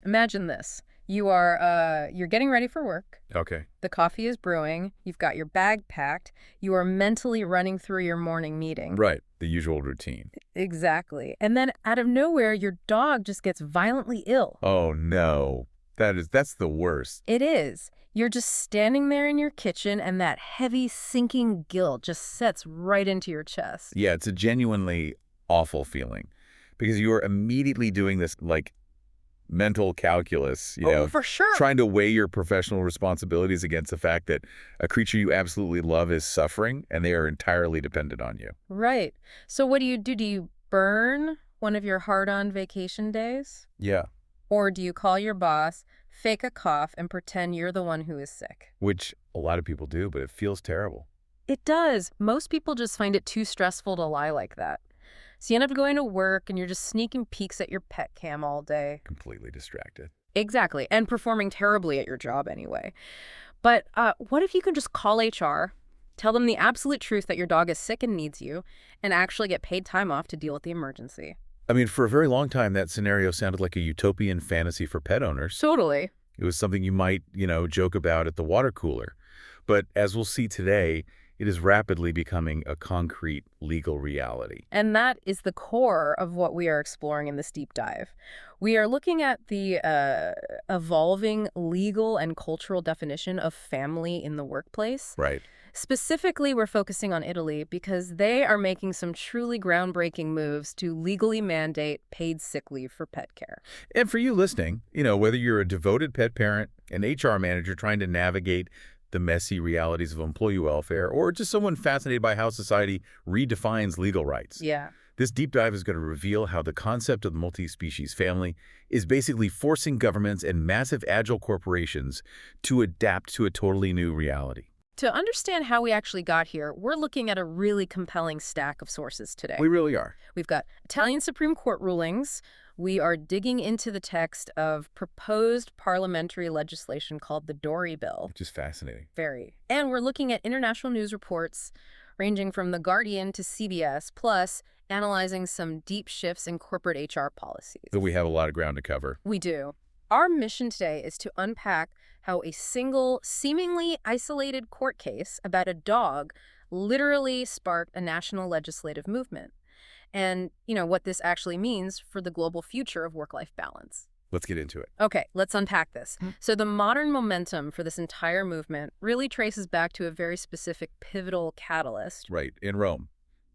Imagine this. You're getting ready for work. Okay. The coffee is brewing. You've got your bag packed. You are mentally running through your morning meeting. Right. The usual routine. Exactly. And then out of nowhere, your dog just gets violently ill. Oh, no. That's the worst. It is. You're just standing there in your kitchen, and that heavy, sinking guilt just sets right into your chest. Yeah, it's a genuinely awful feeling because you are immediately doing this, like, mental calculus, For sure. trying to weigh your professional responsibilities against the fact that a creature you absolutely love is suffering and they are entirely dependent on you. Right. So what do you do? Do you burn one of your hard-on vacation days? Yeah. Or do you call your boss, fake a cough, and pretend you're the one who is sick? Which a lot of people do, but it feels terrible. It does. Most people just find it too stressful to lie like that. So you end up going to work and you're just sneaking peeks at your pet cam all day. Completely distracted. Exactly. And performing terribly at your job anyway. But what if you can just call HR, tell them the absolute truth that your dog is sick and needs you, and actually get paid time off to deal with the emergency? I mean, for a very long time, that scenario sounded like a utopian fantasy for pet owners. Totally. It was something you might, joke about at the water cooler. But as we'll see today, it is rapidly becoming a concrete legal reality. And that is the core of what we are exploring in this deep dive. We are looking at the evolving legal and cultural definition of family in the workplace. Right. Specifically, we're focusing on Italy because they are making some truly groundbreaking moves to legally mandate paid sick leave for pet care. And for you listening, whether you're a devoted pet parent, an HR manager trying to navigate the messy realities of employee welfare, or just someone fascinated by how society redefines legal rights. Yeah. This deep dive is going to reveal how the concept of the multi-species family is basically forcing governments and massive agile corporations to adapt to a totally new reality. To understand how we actually got here, we're looking at a really compelling stack of sources today. We really are. We've got Italian Supreme Court rulings. We are digging into the text of proposed parliamentary legislation called the Dory Bill. Which is fascinating. Very. And we're looking at international news reports ranging from The Guardian to CBS, plus analyzing some deep shifts in corporate HR policies. So we have a lot of ground to cover. We do. Our mission today is to unpack how a single, seemingly isolated court case about a dog literally sparked a national legislative movement. And, what this actually means for the global future of work-life balance. Let's get into it. Okay, let's unpack this. So the modern momentum for this entire movement really traces back to a very specific pivotal catalyst. Right, in Rome,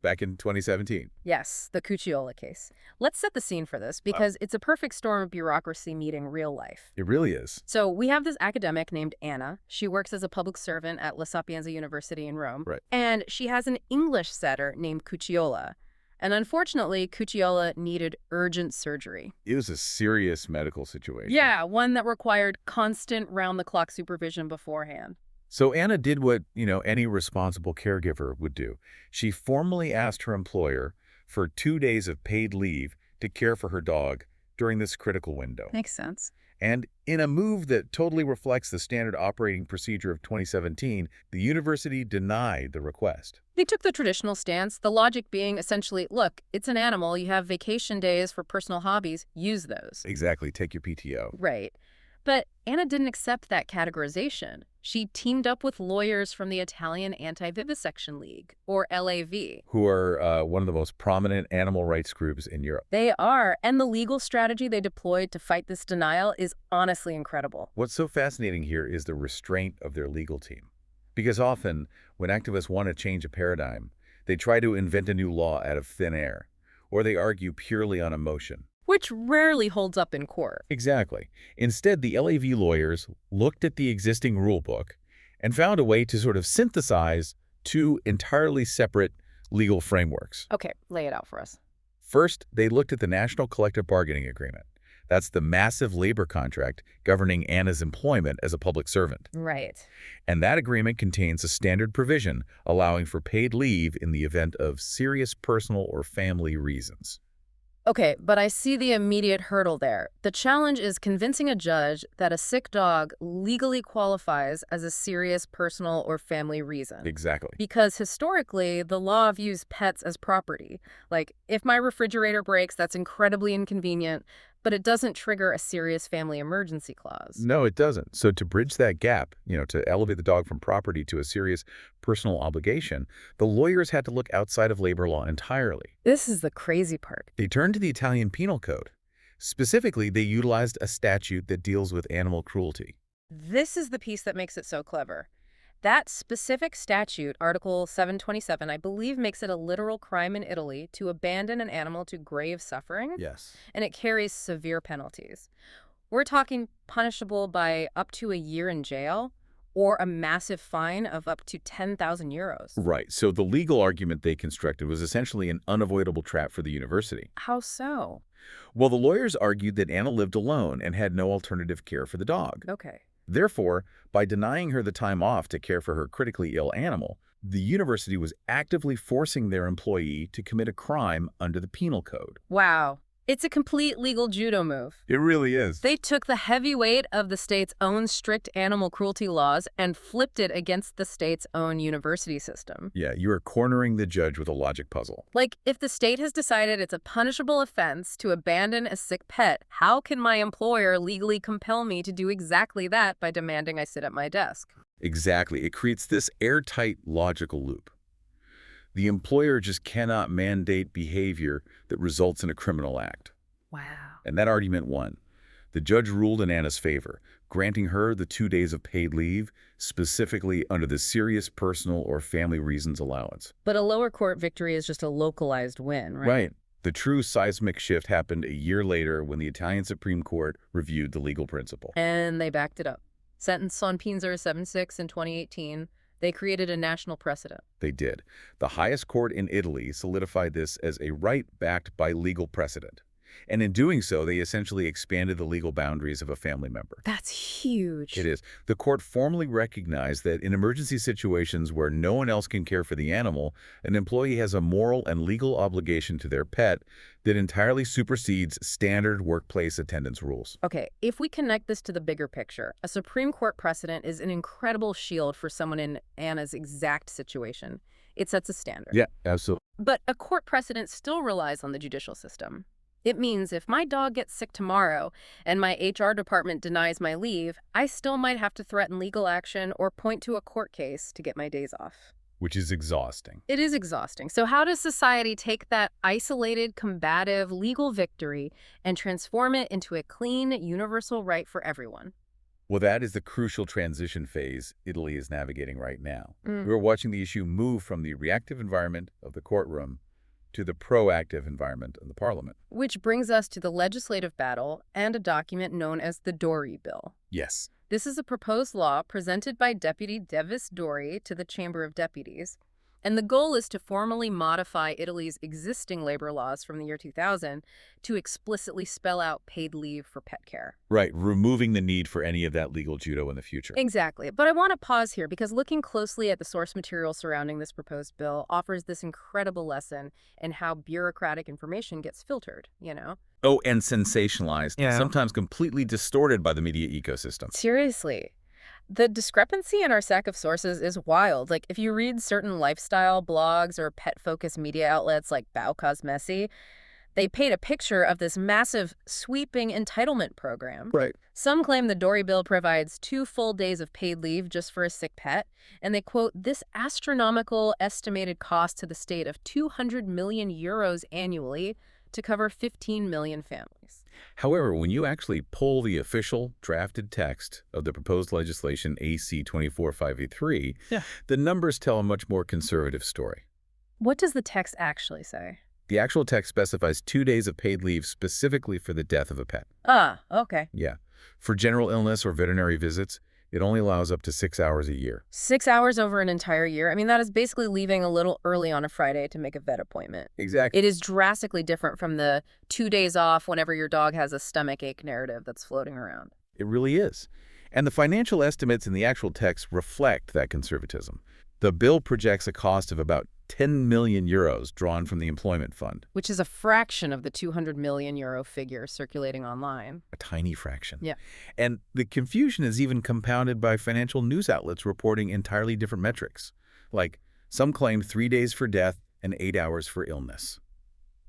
back in 2017. Yes, the Cucciola case. Let's set the scene for this because it's a perfect storm of bureaucracy meeting real life. It really is. So we have this academic named Anna. She works as a public servant at La Sapienza University in Rome. Right. And she has an English setter named Cucciola. And unfortunately, Cucciola needed urgent surgery. It was a serious medical situation. Yeah, one that required constant round-the-clock supervision beforehand. So Anna did what, any responsible caregiver would do. She formally asked her employer for 2 days of paid leave to care for her dog during this critical window. Makes sense. And in a move that totally reflects the standard operating procedure of 2017, the university denied the request. They took the traditional stance, the logic being essentially, look, it's an animal, you have vacation days for personal hobbies, use those. Exactly, take your PTO. Right. But Anna didn't accept that categorization. She teamed up with lawyers from the Italian Anti-Vivisection League, or LAV. Who are one of the most prominent animal rights groups in Europe. They are, and the legal strategy they deployed to fight this denial is honestly incredible. What's so fascinating here is the restraint of their legal team. Because often, when activists want to change a paradigm, they try to invent a new law out of thin air, or they argue purely on emotion. Which rarely holds up in court. Exactly. Instead, the LAV lawyers looked at the existing rulebook and found a way to sort of synthesize two entirely separate legal frameworks. Okay, lay it out for us. First, they looked at the National Collective Bargaining Agreement. That's the massive labor contract governing Anna's employment as a public servant. Right. And that agreement contains a standard provision allowing for paid leave in the event of serious personal or family reasons. Okay, but I see the immediate hurdle there. The challenge is convincing a judge that a sick dog legally qualifies as a serious personal or family reason. Exactly. Because historically, the law views pets as property. Like, if my refrigerator breaks, that's incredibly inconvenient, But it doesn't trigger a serious family emergency clause. No, it doesn't. So to bridge that gap, to elevate the dog from property to a serious personal obligation, the lawyers had to look outside of labor law entirely. This is the crazy part. They turned to the Italian Penal Code. Specifically, they utilized a statute that deals with animal cruelty. This is the piece that makes it so clever. That specific statute, Article 727, I believe makes it a literal crime in Italy to abandon an animal to grave suffering, Yes. and it carries severe penalties. We're talking punishable by up to a year in jail or a massive fine of up to 10,000 euros. Right. So the legal argument they constructed was essentially an unavoidable trap for the university. How so? Well, the lawyers argued that Anna lived alone and had no alternative care for the dog. Okay. Therefore, by denying her the time off to care for her critically ill animal, the university was actively forcing their employee to commit a crime under the penal code. Wow. It's a complete legal judo move. It really is. They took the heavy weight of the state's own strict animal cruelty laws and flipped it against the state's own university system. Yeah, you are cornering the judge with a logic puzzle. Like, if the state has decided it's a punishable offense to abandon a sick pet, how can my employer legally compel me to do exactly that by demanding I sit at my desk? Exactly. It creates this airtight logical loop. The employer just cannot mandate behavior that results in a criminal act. Wow. And that argument won. The judge ruled in Anna's favor, granting her the 2 days of paid leave, specifically under the serious personal or family reasons allowance. But a lower court victory is just a localized win, right? Right. The true seismic shift happened a year later when the Italian Supreme Court reviewed the legal principle. And they backed it up. Sentenced on Pinzer 7-6 in 2018, they created a national precedent. They did. The highest court in Italy solidified this as a right backed by legal precedent. And in doing so, they essentially expanded the legal boundaries of a family member. That's huge. It is. The court formally recognized that in emergency situations where no one else can care for the animal, an employee has a moral and legal obligation to their pet that entirely supersedes standard workplace attendance rules. Okay, if we connect this to the bigger picture, a Supreme Court precedent is an incredible shield for someone in Anna's exact situation. It sets a standard. Yeah, absolutely. But a court precedent still relies on the judicial system. It means if my dog gets sick tomorrow and my HR department denies my leave, I still might have to threaten legal action or point to a court case to get my days off. Which is exhausting. It is exhausting. So how does society take that isolated, combative, legal victory and transform it into a clean, universal right for everyone? Well, that is the crucial transition phase Italy is navigating right now. We're watching the issue move from the reactive environment of the courtroom to the proactive environment of the parliament. Which brings us to the legislative battle and a document known as the Dory Bill. Yes. This is a proposed law presented by Deputy Devis Dory to the Chamber of Deputies, and the goal is to formally modify Italy's existing labor laws from the year 2000 to explicitly spell out paid leave for pet care. Right, removing the need for any of that legal judo in the future. Exactly. But I want to pause here because looking closely at the source material surrounding this proposed bill offers this incredible lesson in how bureaucratic information gets filtered, Oh, and sensationalized, Yeah. sometimes completely distorted by the media ecosystem. Seriously. The discrepancy in our stack of sources is wild. Like, if you read certain lifestyle blogs or pet-focused media outlets like Bao Cosmesi, they paint a picture of this massive, sweeping entitlement program. Right. Some claim the Dory Bill provides 2 full days of paid leave just for a sick pet, and they quote this astronomical estimated cost to the state of 200 million euros annually to cover 15 million families. However, when you actually pull the official drafted text of the proposed legislation AC 24583, the numbers tell a much more conservative story. What does the text actually say? The actual text specifies 2 days of paid leave specifically for the death of a pet. Ah, okay. Yeah. For general illness or veterinary visits, it only allows up to 6 hours a year. 6 hours over an entire year. I mean, that is basically leaving a little early on a Friday to make a vet appointment. Exactly. It is drastically different from the 2 days off whenever your dog has a stomach ache narrative that's floating around. It really is. And the financial estimates in the actual text reflect that conservatism. The bill projects a cost of about 10 million euros drawn from the employment fund. Which is a fraction of the 200 million euro figure circulating online. A tiny fraction. Yeah. And the confusion is even compounded by financial news outlets reporting entirely different metrics. Like, some claim 3 days for death and 8 hours for illness.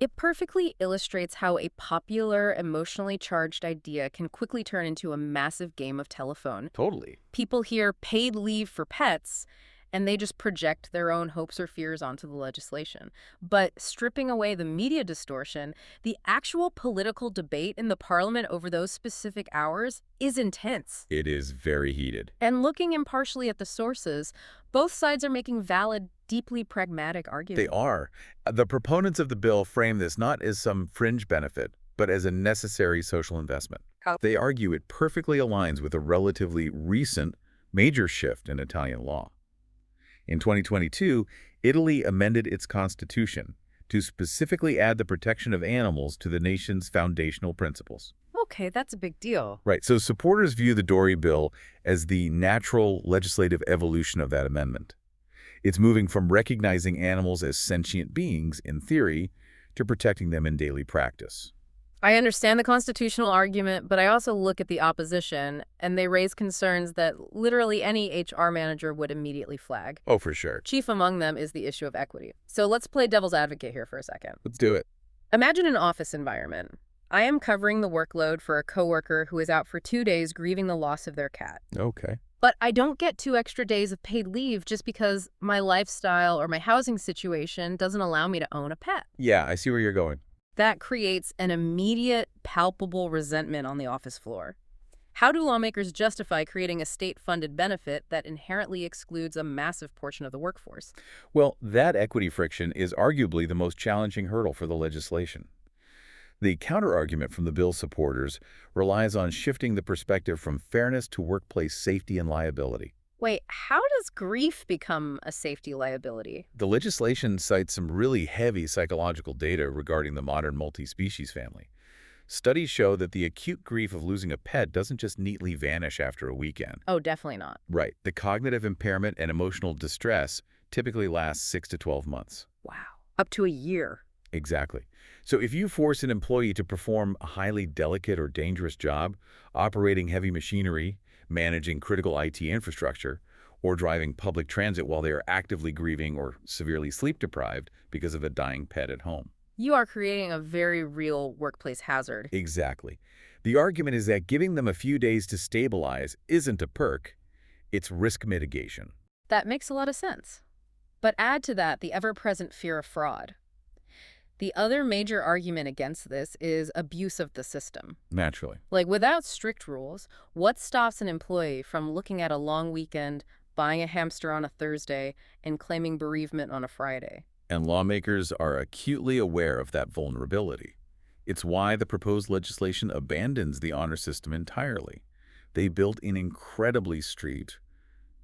It perfectly illustrates how a popular, emotionally charged idea can quickly turn into a massive game of telephone. Totally. People hear paid leave for pets, and they just project their own hopes or fears onto the legislation. But stripping away the media distortion, the actual political debate in the parliament over those specific hours is intense. It is very heated. And looking impartially at the sources, both sides are making valid, deeply pragmatic They arguments. are. The proponents of the bill frame this not as some fringe benefit, but as a necessary social investment. How- They argue it perfectly aligns with a relatively recent major shift in Italian law. In 2022, Italy amended its constitution to specifically add the protection of animals to the nation's foundational principles. Okay, that's a big deal. Right, so supporters view the Dory bill as the natural legislative evolution of that amendment. It's moving from recognizing animals as sentient beings, in theory, to protecting them in daily practice. I understand the constitutional argument, but I also look at the opposition, and they raise concerns that literally any HR manager would immediately flag. Oh, for sure. Chief among them is the issue of equity. So let's play devil's advocate here for a second. Let's do it. Imagine an office environment. I am covering the workload for a coworker who is out for 2 days grieving the loss of their cat. Okay. But I don't get 2 extra days of paid leave just because my lifestyle or my housing situation doesn't allow me to own a pet. Yeah, I see where you're going. That creates an immediate, palpable resentment on the office floor. How do lawmakers justify creating a state-funded benefit that inherently excludes a massive portion of the workforce? Well, that equity friction is arguably the most challenging hurdle for the legislation. The counterargument from the bill's supporters relies on shifting the perspective from fairness to workplace safety and liability. Wait, how does grief become a safety liability? The legislation cites some really heavy psychological data regarding the modern multi-species family. Studies show that the acute grief of losing a pet doesn't just neatly vanish after a weekend. Oh, definitely not. Right. The cognitive impairment and emotional distress typically lasts 6 to 12 months. Wow. Up to a year. Exactly. So if you force an employee to perform a highly delicate or dangerous job, operating heavy machinery, managing critical IT infrastructure, or driving public transit while they are actively grieving or severely sleep-deprived because of a dying pet at home. You are creating a very real workplace hazard. Exactly. The argument is that giving them a few days to stabilize isn't a perk, it's risk mitigation. That makes a lot of sense. But add to that the ever-present fear of fraud. The other major argument against this is abuse of the system. Naturally. Like, without strict rules, what stops an employee from looking at a long weekend, buying a hamster on a Thursday, and claiming bereavement on a Friday? And lawmakers are acutely aware of that vulnerability. It's why the proposed legislation abandons the honor system entirely. They built in incredibly strict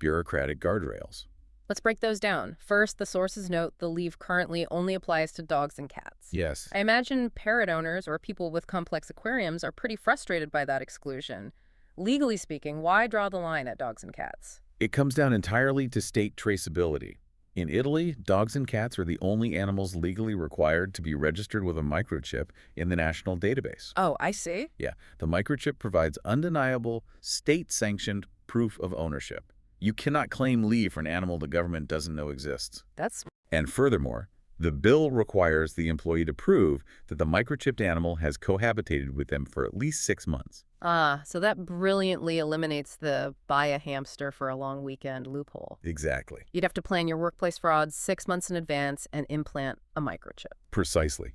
bureaucratic guardrails. Let's break those down. First, the sources note the leave currently only applies to dogs and cats. Yes. I imagine parrot owners or people with complex aquariums are pretty frustrated by that exclusion. Legally speaking, why draw the line at dogs and cats? It comes down entirely to state traceability. In Italy, dogs and cats are the only animals legally required to be registered with a microchip in the national database. Oh, I see. Yeah, the microchip provides undeniable, state-sanctioned proof of ownership. You cannot claim leave for an animal the government doesn't know exists. That's And furthermore, the bill requires the employee to prove that the microchipped animal has cohabitated with them for at least 6 months. so that brilliantly eliminates the buy a hamster for a long weekend loophole. Exactly. You'd have to plan your workplace frauds 6 months in advance and implant a microchip. Precisely.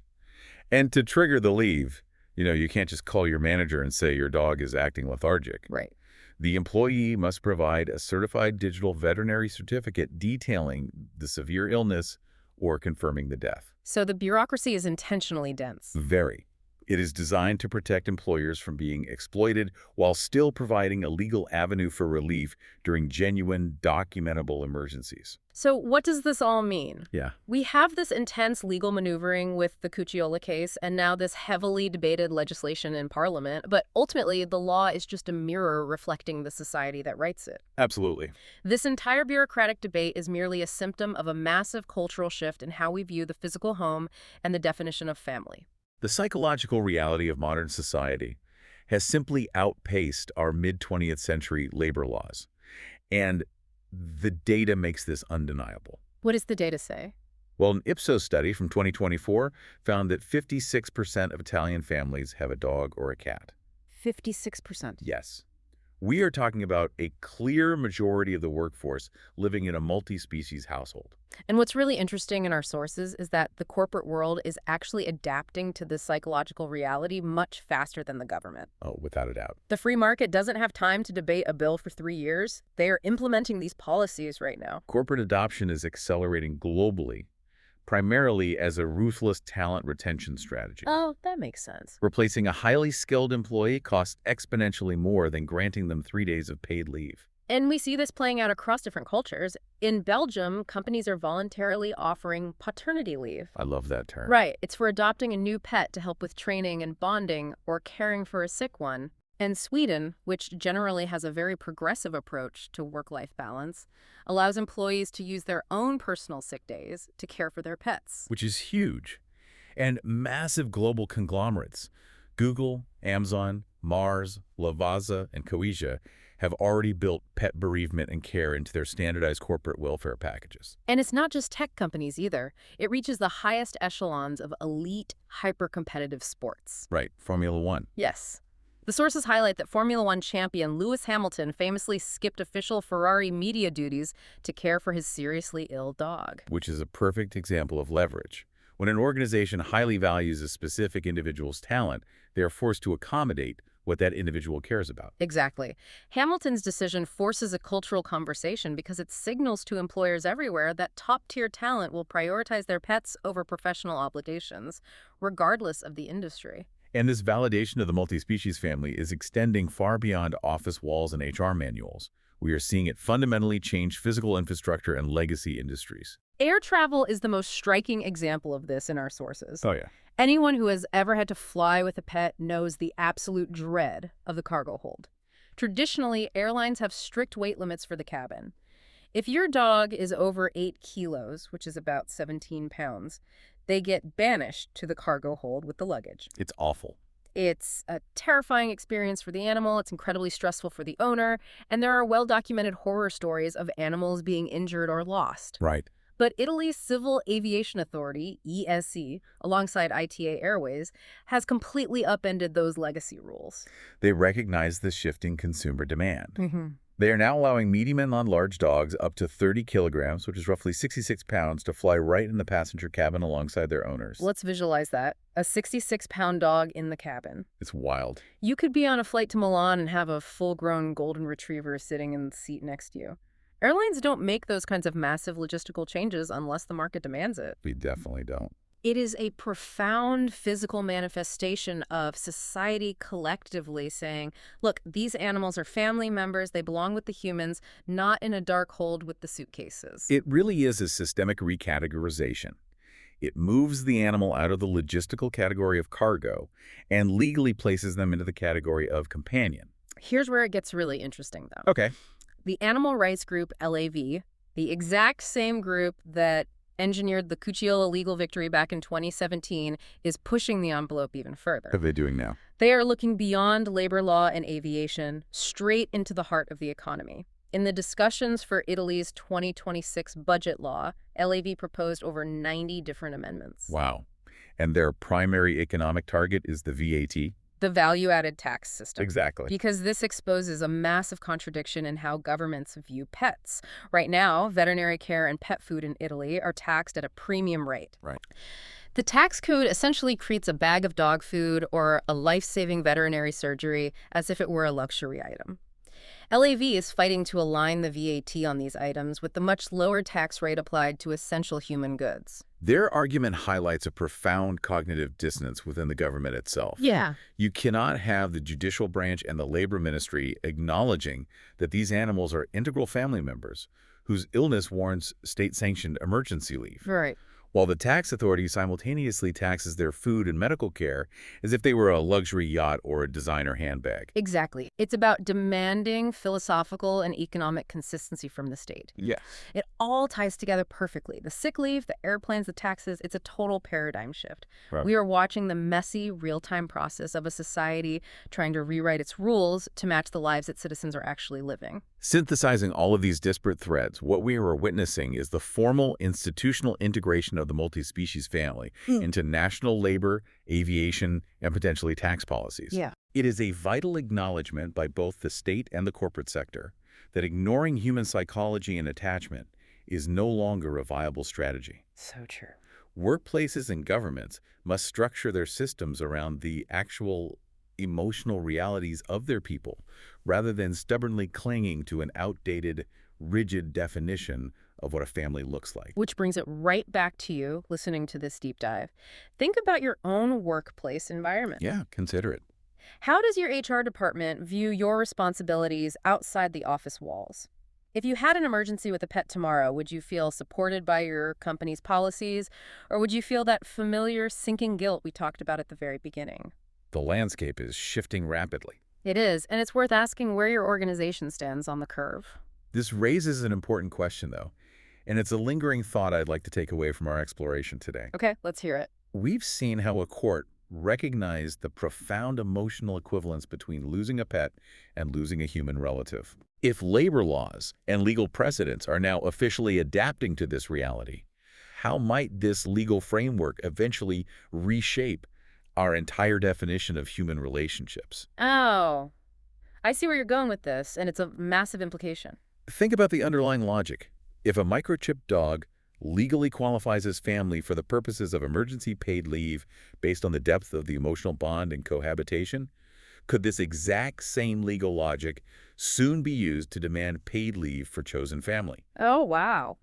And to trigger the leave, you can't just call your manager and say your dog is acting lethargic. Right. The employee must provide a certified digital veterinary certificate detailing the severe illness or confirming the death. So the bureaucracy is intentionally dense. Very. It is designed to protect employers from being exploited while still providing a legal avenue for relief during genuine, documentable emergencies. So what does this all mean? Yeah. We have this intense legal maneuvering with the Cucciola case and now this heavily debated legislation in Parliament, but ultimately the law is just a mirror reflecting the society that writes it. Absolutely. This entire bureaucratic debate is merely a symptom of a massive cultural shift in how we view the physical home and the definition of family. The psychological reality of modern society has simply outpaced our mid-20th century labor laws. And the data makes this undeniable. What does the data say? Well, an Ipsos study from 2024 found that 56% of Italian families have a dog or a cat. 56%. Yes. We are talking about a clear majority of the workforce living in a multi-species household. And what's really interesting in our sources is that the corporate world is actually adapting to this psychological reality much faster than the government. Oh, without a doubt. The free market doesn't have time to debate a bill for 3 years. They are implementing these policies right now. Corporate adoption is accelerating globally, primarily as a ruthless talent retention strategy. Oh, that makes sense. Replacing a highly skilled employee costs exponentially more than granting them 3 days of paid leave. And we see this playing out across different cultures. In Belgium, companies are voluntarily offering paternity leave. I love that term. Right. It's for adopting a new pet to help with training and bonding or caring for a sick one. And Sweden, which generally has a very progressive approach to work-life balance, allows employees to use their own personal sick days to care for their pets. Which is huge. And massive global conglomerates, Google, Amazon, Mars, Lavazza, and Coesia, have already built pet bereavement and care into their standardized corporate welfare packages. And it's not just tech companies either. It reaches the highest echelons of elite, hyper-competitive sports. Right, Formula One. Yes. The sources highlight that Formula One champion Lewis Hamilton famously skipped official Ferrari media duties to care for his seriously ill dog. Which is a perfect example of leverage. When an organization highly values a specific individual's talent, they are forced to accommodate what that individual cares about. Exactly. Hamilton's decision forces a cultural conversation because it signals to employers everywhere that top-tier talent will prioritize their pets over professional obligations, regardless of the industry. And this validation of the multi-species family is extending far beyond office walls and HR manuals. We are seeing it fundamentally change physical infrastructure and legacy industries. Air travel is the most striking example of this in our sources. Oh, yeah. Anyone who has ever had to fly with a pet knows the absolute dread of the cargo hold. Traditionally, airlines have strict weight limits for the cabin. If your dog is over 8 kilos, which is about 17 pounds, they get banished to the cargo hold with the luggage. It's awful. It's a terrifying experience for the animal, it's incredibly stressful for the owner, and there are well-documented horror stories of animals being injured or lost. Right. But Italy's Civil Aviation Authority, ESC, alongside ITA Airways, has completely upended those legacy rules. They recognize the shifting consumer demand. Mm-hmm. They are now allowing medium and non-large dogs up to 30 kilograms, which is roughly 66 pounds, to fly right in the passenger cabin alongside their owners. Let's visualize that. A 66-pound dog in the cabin. It's wild. You could be on a flight to Milan and have a full-grown golden retriever sitting in the seat next to you. Airlines don't make those kinds of massive logistical changes unless the market demands it. We definitely don't. It is a profound physical manifestation of society collectively saying, look, these animals are family members, they belong with the humans, not in a dark hold with the suitcases. It really is a systemic recategorization. It moves the animal out of the logistical category of cargo and legally places them into the category of companion. Here's where it gets really interesting, though. Okay. The animal rights group LAV, the exact same group that engineered the Cucciolo legal victory back in 2017, is pushing the envelope even further. What are they doing now? They are looking beyond labor law and aviation, straight into the heart of the economy. In the discussions for Italy's 2026 budget law, LAV proposed over 90 different amendments. Wow. And their primary economic target is the VAT? The value-added tax system. Exactly. Because this exposes a massive contradiction in how governments view pets. Right now, veterinary care and pet food in Italy are taxed at a premium rate. Right. The tax code essentially treats a bag of dog food or a life-saving veterinary surgery as if it were a luxury item. LAV is fighting to align the VAT on these items with the much lower tax rate applied to essential human goods. Their argument highlights a profound cognitive dissonance within the government itself. Yeah. You cannot have the judicial branch and the labor ministry acknowledging that these animals are integral family members whose illness warrants state-sanctioned emergency leave. Right. While the tax authority simultaneously taxes their food and medical care as if they were a luxury yacht or a designer handbag. Exactly. It's about demanding philosophical and economic consistency from the state. Yeah. It all ties together perfectly. The sick leave, the airplanes, the taxes, it's a total paradigm shift. Right. We are watching the messy, real-time process of a society trying to rewrite its rules to match the lives its citizens are actually living. Synthesizing all of these disparate threads, what we are witnessing is the formal institutional integration of the multi-species family Mm. into national labor, aviation, and potentially tax policies. Yeah. It is a vital acknowledgement by both the state and the corporate sector that ignoring human psychology and attachment is no longer a viable strategy. So true. Workplaces and governments must structure their systems around the actual emotional realities of their people, rather than stubbornly clinging to an outdated, rigid definition of what a family looks like. Which brings it right back to you listening to this deep dive. Think about your own workplace environment. Yeah, consider it. How does your HR department view your responsibilities outside the office walls? If you had an emergency with a pet tomorrow, would you feel supported by your company's policies, or would you feel that familiar sinking guilt we talked about at the very beginning? The landscape is shifting rapidly. It is, and it's worth asking where your organization stands on the curve. This raises an important question, though, and it's a lingering thought I'd like to take away from our exploration today. Okay, let's hear it. We've seen how a court recognized the profound emotional equivalence between losing a pet and losing a human relative. If labor laws and legal precedents are now officially adapting to this reality, how might this legal framework eventually reshape our entire definition of human relationships? Oh, I see where you're going with this, and it's a massive implication. Think about the underlying logic. If a microchipped dog legally qualifies as family for the purposes of emergency paid leave based on the depth of the emotional bond and cohabitation, could this exact same legal logic soon be used to demand paid leave for chosen family? Oh, wow.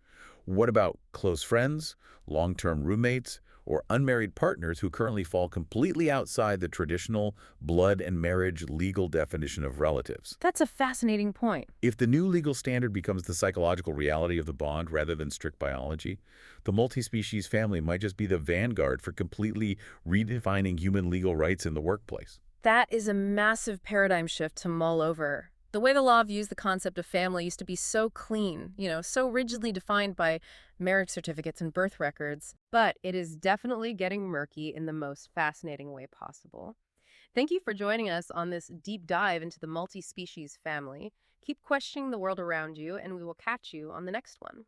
What about close friends, long-term roommates, or unmarried partners who currently fall completely outside the traditional blood and marriage legal definition of relatives? That's a fascinating point. If the new legal standard becomes the psychological reality of the bond rather than strict biology, the multi-species family might just be the vanguard for completely redefining human legal rights in the workplace. That is a massive paradigm shift to mull over. The way the law views the concept of family used to be so clean, so rigidly defined by marriage certificates and birth records, but it is definitely getting murky in the most fascinating way possible. Thank you for joining us on this deep dive into the multi-species family. Keep questioning the world around you, and we will catch you on the next one.